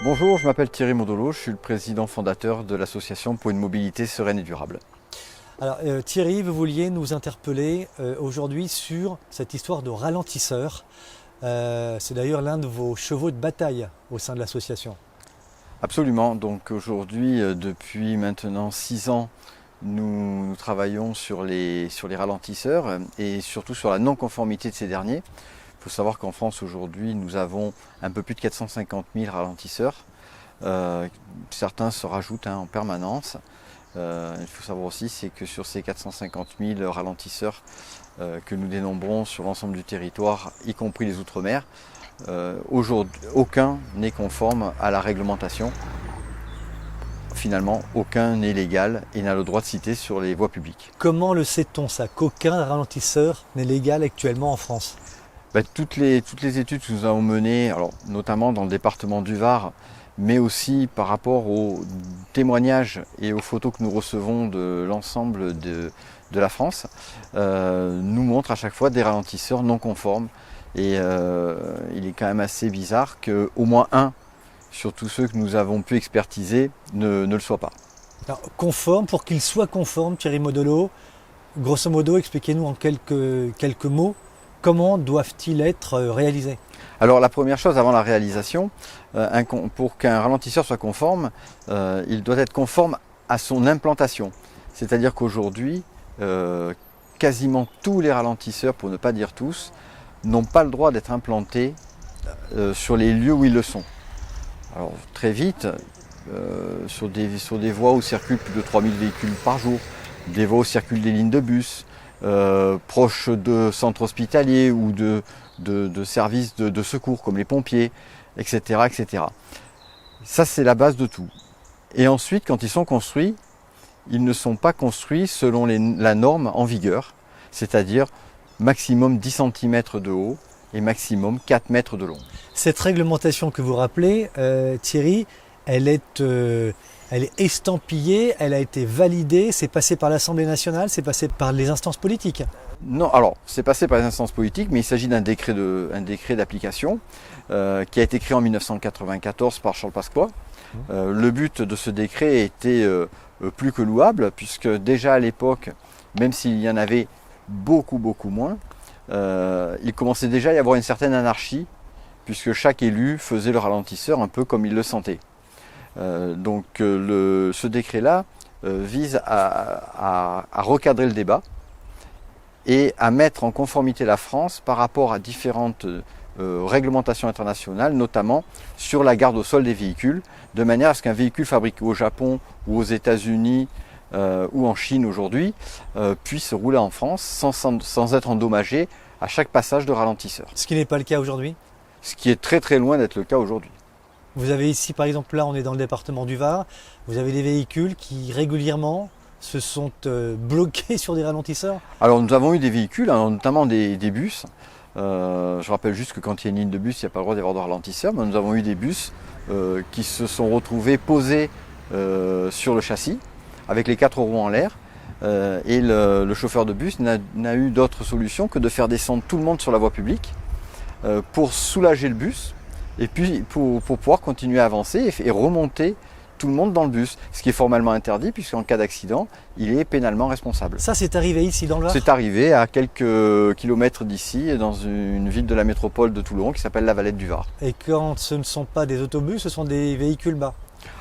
Bonjour, je m'appelle Thierry Modolo, je suis le président fondateur de l'association pour une mobilité sereine et durable. Alors Thierry, vous vouliez nous interpeller aujourd'hui sur cette histoire de ralentisseur. C'est d'ailleurs l'un de vos chevaux de bataille au sein de l'association. Absolument, donc aujourd'hui, depuis maintenant 6 ans, nous travaillons sur les ralentisseurs et surtout sur la non-conformité de ces derniers. Il faut savoir qu'en France aujourd'hui, nous avons un peu plus de 450 000 ralentisseurs. Certains se rajoutent en permanence. Il faut savoir aussi c'est que sur ces 450 000 ralentisseurs que nous dénombrons sur l'ensemble du territoire, y compris les Outre-mer, aujourd'hui, aucun n'est conforme à la réglementation. Finalement, aucun n'est légal et n'a le droit de citer sur les voies publiques. Comment le sait-on ça, qu'aucun ralentisseur n'est légal actuellement en France? Toutes les études que nous avons menées, alors, notamment dans le département du Var, mais aussi par rapport aux témoignages et aux photos que nous recevons de l'ensemble de la France, nous montrent à chaque fois des ralentisseurs non conformes. Et il est quand même assez bizarre qu'au moins un sur tous ceux que nous avons pu expertiser ne le soit pas. Alors, conforme, pour qu'il soit conforme, Thierry Modolo, grosso modo, expliquez-nous en quelques mots, comment doivent-ils être réalisés? Alors la première chose avant la réalisation, pour qu'un ralentisseur soit conforme, il doit être conforme à son implantation. C'est-à-dire qu'aujourd'hui, quasiment tous les ralentisseurs, pour ne pas dire tous, n'ont pas le droit d'être implantés sur les lieux où ils le sont. Alors très vite, sur des voies où circulent plus de 3000 véhicules par jour, des voies où circulent des lignes de bus, proches de centres hospitaliers ou de services de secours comme les pompiers, etc., etc. Ça, c'est la base de tout. Et ensuite, quand ils sont construits, ils ne sont pas construits selon la norme en vigueur, c'est-à-dire maximum 10 cm de haut et maximum 4 mètres de long. Cette réglementation que vous rappelez, Thierry, elle est estampillée, elle a été validée, c'est passé par l'Assemblée nationale, c'est passé par les instances politiques. Non, alors c'est passé par les instances politiques, mais il s'agit d'un décret d'application qui a été créé en 1994 par Charles Pasqua. Le but de ce décret était plus que louable, puisque déjà à l'époque, même s'il y en avait beaucoup moins, il commençait déjà à y avoir une certaine anarchie, puisque chaque élu faisait le ralentisseur un peu comme il le sentait. Ce décret-là vise à recadrer le débat et à mettre en conformité la France par rapport à différentes réglementations internationales, notamment sur la garde au sol des véhicules, de manière à ce qu'un véhicule fabriqué au Japon ou aux États-Unis ou en Chine aujourd'hui puisse rouler en France sans être endommagé à chaque passage de ralentisseur. Ce qui n'est pas le cas aujourd'hui. Ce qui est très loin d'être le cas aujourd'hui. Vous avez ici, par exemple, là on est dans le département du Var, vous avez des véhicules qui régulièrement se sont bloqués sur des ralentisseurs. Alors nous avons eu des véhicules, notamment des bus. Je rappelle juste que quand il y a une ligne de bus, il n'y a pas le droit d'y avoir de ralentisseur, mais nous avons eu des bus qui se sont retrouvés posés sur le châssis, avec les 4 roues en l'air. Et le chauffeur de bus n'a eu d'autre solution que de faire descendre tout le monde sur la voie publique pour soulager le bus et puis pour pouvoir continuer à avancer et remonter tout le monde dans le bus, ce qui est formellement interdit puisqu'en cas d'accident, il est pénalement responsable. Ça, c'est arrivé ici dans le Var? C'est arrivé à quelques kilomètres d'ici, dans une ville de la métropole de Toulon qui s'appelle la Valette du Var. Et quand ce ne sont pas des autobus, ce sont des véhicules bas?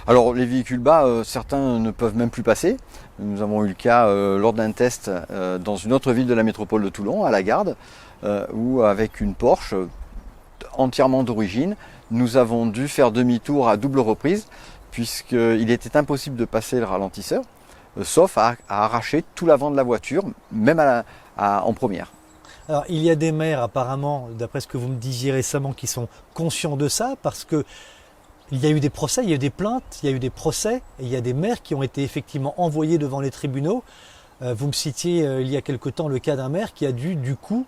Alors les véhicules bas, certains ne peuvent même plus passer. Nous avons eu le cas lors d'un test dans une autre ville de la métropole de Toulon, à la Garde, où avec une Porsche entièrement d'origine, nous avons dû faire demi-tour à double reprise, puisqu'il était impossible de passer le ralentisseur, sauf à arracher tout l'avant de la voiture, même en première. Alors il y a des maires apparemment, d'après ce que vous me disiez récemment, qui sont conscients de ça, parce que il y a eu des procès, il y a eu des plaintes, il y a eu des procès, et il y a des maires qui ont été effectivement envoyés devant les tribunaux. Vous me citiez il y a quelque temps le cas d'un maire qui a dû, du coup,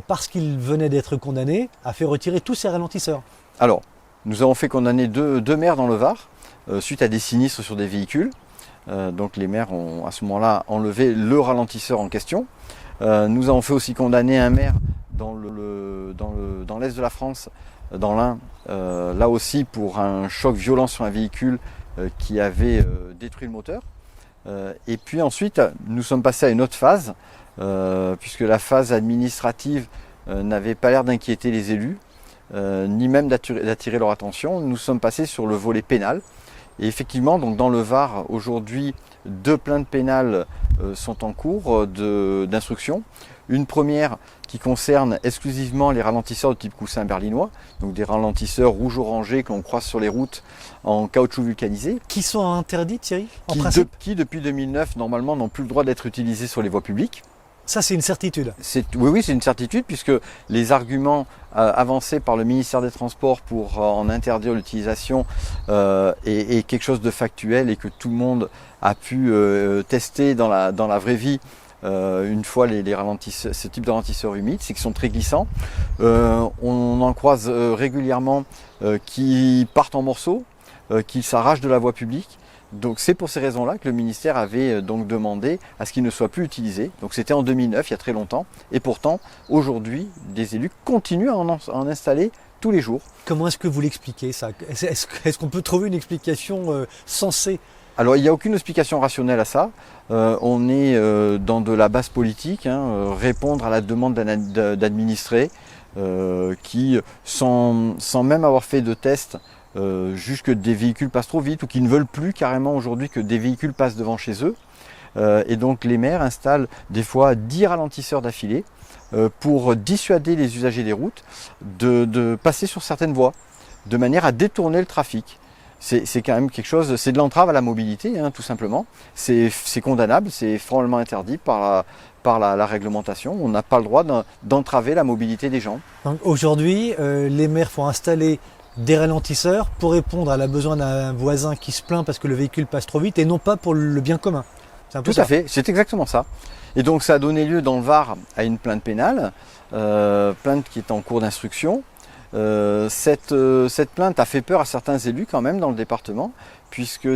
parce qu'il venait d'être condamné, a fait retirer tous ses ralentisseurs. Alors, nous avons fait condamner deux maires dans le Var, suite à des sinistres sur des véhicules. Donc les maires ont à ce moment-là enlevé le ralentisseur en question. Nous avons fait aussi condamner un maire dans l'est de la France dans l'Ain, là aussi pour un choc violent sur un véhicule qui avait détruit le moteur. Et puis ensuite, nous sommes passés à une autre phase, puisque la phase administrative n'avait pas l'air d'inquiéter les élus, ni même d'attirer leur attention. Nous sommes passés sur le volet pénal. Et effectivement, donc dans le Var, aujourd'hui, 2 plaintes pénales sont en cours d'instruction. Une première qui concerne exclusivement les ralentisseurs de type coussin berlinois, donc des ralentisseurs rouge-orangé que l'on croise sur les routes en caoutchouc vulcanisé. Qui sont interdits, Thierry, en principe Qui, depuis 2009, normalement, n'ont plus le droit d'être utilisés sur les voies publiques. Ça, c'est une certitude. Oui, c'est une certitude, puisque les arguments avancés par le ministère des Transports pour en interdire l'utilisation est quelque chose de factuel et que tout le monde a pu tester dans la vraie vie une fois ce type de ralentisseurs humides, c'est qu'ils sont très glissants. On en croise régulièrement qui partent en morceaux, qui s'arrachent de la voie publique. Donc c'est pour ces raisons-là que le ministère avait donc demandé à ce qu'ils ne soient plus utilisés. Donc c'était en 2009, il y a très longtemps. Et pourtant, aujourd'hui, des élus continuent à en installer tous les jours. Comment est-ce que vous l'expliquez ça? Est-ce qu'on peut trouver une explication sensée? Alors il n'y a aucune explication rationnelle à ça. On est dans de la base politique, répondre à la demande d'administrés qui, sans même avoir fait de tests, jugent que des véhicules passent trop vite ou qui ne veulent plus carrément aujourd'hui que des véhicules passent devant chez eux. Et donc les maires installent des fois 10 ralentisseurs d'affilée pour dissuader les usagers des routes de passer sur certaines voies, de manière à détourner le trafic. C'est quand même quelque chose, c'est de l'entrave à la mobilité, tout simplement. C'est condamnable, c'est formellement interdit par la réglementation. On n'a pas le droit d'entraver la mobilité des gens. Donc aujourd'hui, les maires font installer des ralentisseurs pour répondre à la besoin d'un voisin qui se plaint parce que le véhicule passe trop vite et non pas pour le bien commun. Tout à fait, c'est exactement ça. Et donc ça a donné lieu dans le Var à une plainte pénale, plainte qui est en cours d'instruction. Cette plainte a fait peur à certains élus quand même dans le département, puisque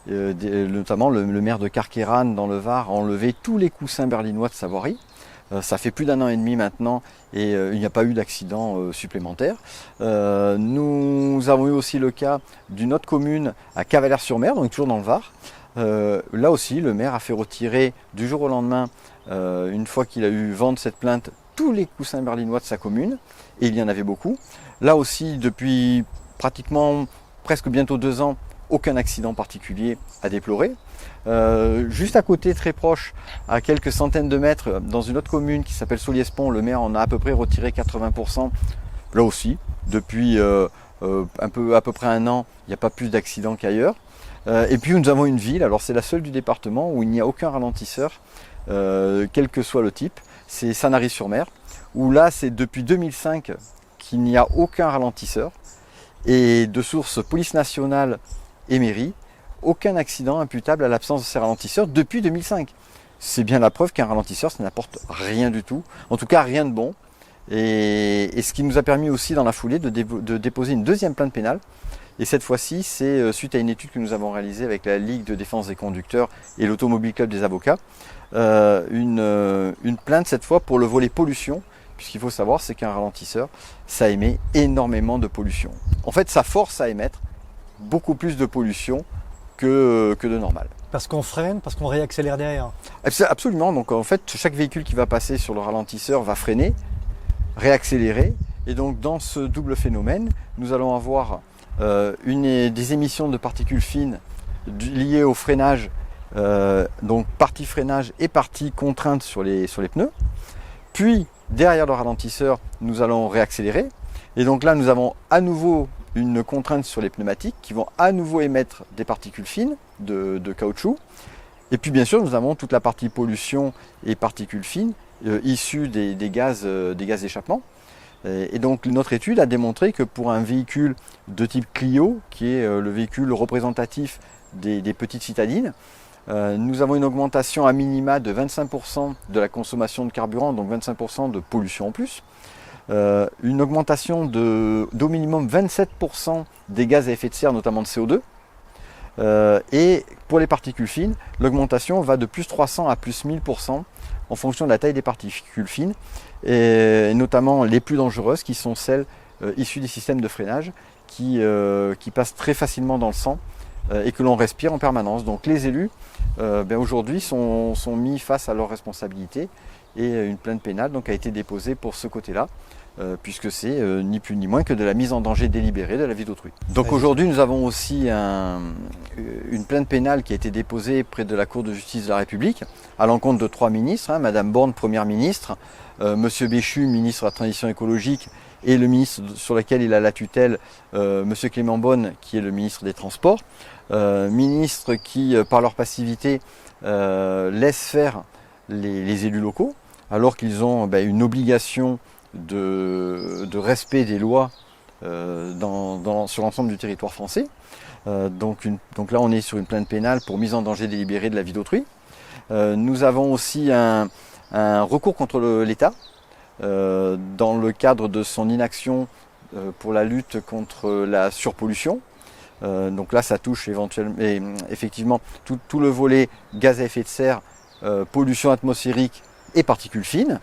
notamment le maire de Carqueiranne dans le Var a enlevé tous les coussins berlinois de sa voirie. Ça fait plus d'1 an et demi maintenant et il n'y a pas eu d'accident supplémentaire. Nous avons eu aussi le cas d'une autre commune à Cavalaire-sur-Mer, donc toujours dans le Var. Là aussi, le maire a fait retirer du jour au lendemain, une fois qu'il a eu vent de cette plainte, tous les coussins berlinois de sa commune, et il y en avait beaucoup. Là aussi, depuis pratiquement presque bientôt 2 ans, aucun accident particulier à déplorer. Juste à côté, très proche, à quelques centaines de mètres, dans une autre commune qui s'appelle Soliespont, le maire en a à peu près retiré 80%. Là aussi, depuis à peu près 1 an, il n'y a pas plus d'accidents qu'ailleurs. Et puis nous avons une ville, alors c'est la seule du département où il n'y a aucun ralentisseur, quel que soit le type, c'est Sanary-sur-Mer, où là c'est depuis 2005 qu'il n'y a aucun ralentisseur, et de source police nationale et mairie, aucun accident imputable à l'absence de ces ralentisseurs depuis 2005. C'est bien la preuve qu'un ralentisseur, ça n'apporte rien du tout, en tout cas rien de bon, et ce qui nous a permis aussi dans la foulée de déposer une deuxième plainte pénale. Et cette fois-ci, c'est suite à une étude que nous avons réalisée avec la Ligue de défense des conducteurs et l'Automobile Club des avocats, une plainte cette fois pour le volet pollution, puisqu'il faut savoir c'est qu'un ralentisseur, ça émet énormément de pollution. En fait, ça force à émettre beaucoup plus de pollution que de normal. Parce qu'on freine, parce qu'on réaccélère derrière. Absolument, donc en fait, chaque véhicule qui va passer sur le ralentisseur va freiner, réaccélérer, et donc dans ce double phénomène, nous allons avoir des émissions de particules fines liées au freinage, donc partie freinage et partie contrainte sur les pneus. Puis derrière le ralentisseur, nous allons réaccélérer. Et donc là, nous avons à nouveau une contrainte sur les pneumatiques qui vont à nouveau émettre des particules fines de caoutchouc. Et puis bien sûr, nous avons toute la partie pollution et particules fines issues des gaz d'échappement. Et donc notre étude a démontré que pour un véhicule de type Clio, qui est le véhicule représentatif des petites citadines, nous avons une augmentation à minima de 25% de la consommation de carburant, donc 25% de pollution en plus. Une augmentation d'au minimum 27% des gaz à effet de serre, notamment de CO2. Et pour les particules fines, l'augmentation va de plus 300 à plus 1000% en fonction de la taille des particules fines, et notamment les plus dangereuses qui sont celles issus des systèmes de freinage qui passent très facilement dans le sang et que l'on respire en permanence. Donc les élus aujourd'hui sont mis face à leurs responsabilités et une plainte pénale donc, a été déposée pour ce côté-là. Puisque c'est ni plus ni moins que de la mise en danger délibérée de la vie d'autrui. Donc aujourd'hui nous avons aussi une plainte pénale qui a été déposée près de la Cour de justice de la République à l'encontre de 3 ministres, Madame Borne, Première ministre, Monsieur Béchu, ministre de la Transition écologique, et le ministre sur lequel il a la tutelle, Monsieur Clément Beaune, qui est le ministre des Transports, ministres qui, par leur passivité, laissent faire les élus locaux, alors qu'ils ont une obligation de respect des lois sur l'ensemble du territoire français. Donc là on est sur une plainte pénale pour mise en danger délibérée de la vie d'autrui. Nous avons aussi un recours contre l'État dans le cadre de son inaction pour la lutte contre la surpollution. Donc là ça touche effectivement tout le volet gaz à effet de serre, pollution atmosphérique et particules fines,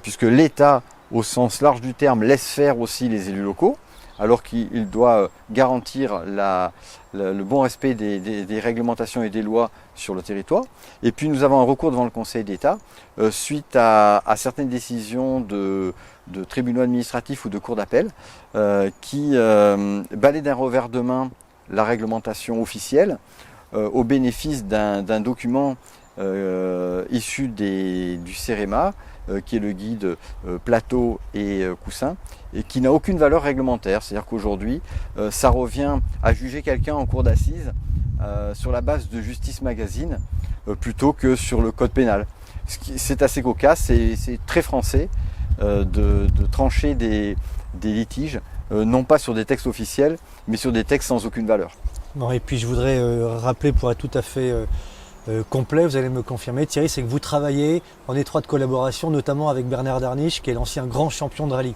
puisque l'État au sens large du terme, laisse faire aussi les élus locaux, alors qu'il doit garantir le bon respect des réglementations et des lois sur le territoire. Et puis nous avons un recours devant le Conseil d'État suite à certaines décisions de tribunaux administratifs ou de cours d'appel qui balaient d'un revers de main la réglementation officielle au bénéfice d'un document issu du CEREMA, qui est le guide plateau et coussin, et qui n'a aucune valeur réglementaire. C'est-à-dire qu'aujourd'hui, ça revient à juger quelqu'un en cour d'assises sur la base de Justice Magazine plutôt que sur le code pénal. C'est assez cocasse, c'est très français de trancher des litiges, non pas sur des textes officiels, mais sur des textes sans aucune valeur. Bon, et puis je voudrais rappeler, pour être tout à fait complet, vous allez me confirmer, Thierry, c'est que vous travaillez en étroite collaboration, notamment avec Bernard Darniche, qui est l'ancien grand champion de rallye.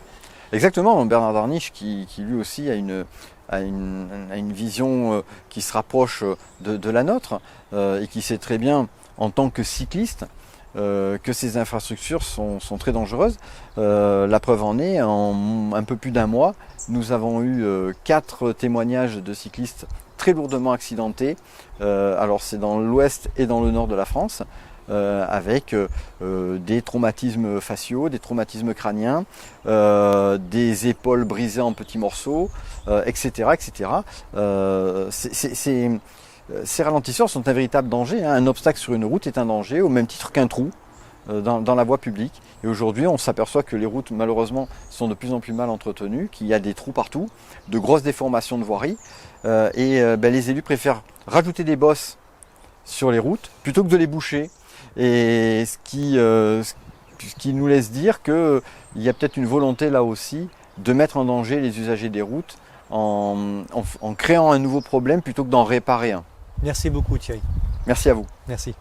Exactement, Bernard Darniche qui lui aussi a une vision qui se rapproche de la nôtre et qui sait très bien, en tant que cycliste, que ces infrastructures sont très dangereuses. La preuve en est, en un peu plus d'1 mois, nous avons eu 4 témoignages de cyclistes très lourdement accidentés. Alors c'est dans l'ouest et dans le nord de la France, avec des traumatismes faciaux, des traumatismes crâniens, des épaules brisées en petits morceaux, etc. etc. Ces ralentisseurs sont un véritable danger. Un obstacle sur une route est un danger, au même titre qu'un trou dans la voie publique. Et aujourd'hui, on s'aperçoit que les routes, malheureusement, sont de plus en plus mal entretenues, qu'il y a des trous partout, de grosses déformations de voirie. Les élus préfèrent rajouter des bosses sur les routes plutôt que de les boucher. Et ce qui nous laisse dire qu'il y a peut-être une volonté là aussi de mettre en danger les usagers des routes en créant un nouveau problème plutôt que d'en réparer un. Merci beaucoup Thierry. Merci à vous. Merci.